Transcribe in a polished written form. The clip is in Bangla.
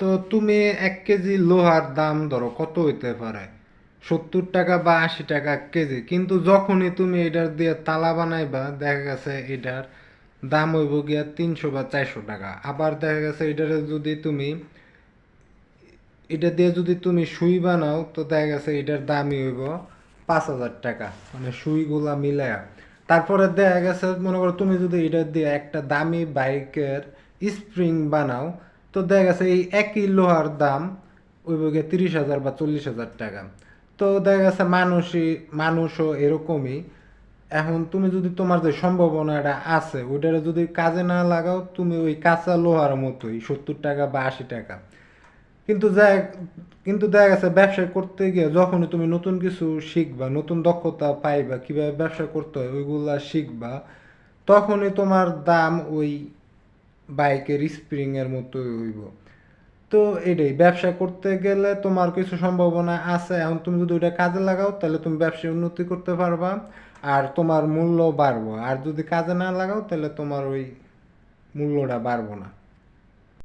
তো তুমি 1 কেজি লোহার দাম ধরো কত হইতে পারে? 70 টাকা বা 80 টাকা কেজি। কিন্তু যখনই তুমি এটার দিয়ে তালা বানাইবা, দেখা গেছে এটার দাম হইব গিয়া 300 বা 400 টাকা। আবার দেখা গেছে এটারে যদি তুমি এটা দিয়ে যদি তুমি সুই বানাও, তো দেখা গেছে এটার দামই হইব 5,000 টাকা, মানে সুইগুলা মিলায়া। তারপরে দেখা গেছে মনে করো তুমি যদি এটা দিয়ে একটা দামি বাইকের স্প্রিং বানাও, তো দেখা গেছে এই একই লোহার দাম হইব গিয়ে 30,000 বা 40,000 টাকা। তো দেখা গেছে মানুষও এরকমই। এখন তুমি যদি তোমার যে সম্ভাবনাটা আছে ওইটারে যদি কাজে না লাগাও, তুমি ওই কাঁচা লোহার মতোই 70 টাকা বা 80 টাকা। কিন্তু কিন্তু দেখা গেছে ব্যবসা করতে গিয়ে যখনই তুমি নতুন কিছু শিখবা, নতুন দক্ষতা পাইবা, কিভাবে ব্যবসা করতে হয় ওইগুলা শিখবা, তখনই তোমার দাম ওই বাইকের স্প্রিং এর মতোই হইব। তো এটাই, ব্যবসা করতে গেলে তোমার কিছু সম্ভাবনা আছে। এখন তুমি যদি ওইটা কাজে লাগাও তাহলে তুমি ব্যবসায় উন্নতি করতে পারবা, আর তোমার মূল্য বাড়বো। আর যদি কাজে না লাগাও তাহলে তোমার ওই মূল্যটা বাড়বো না।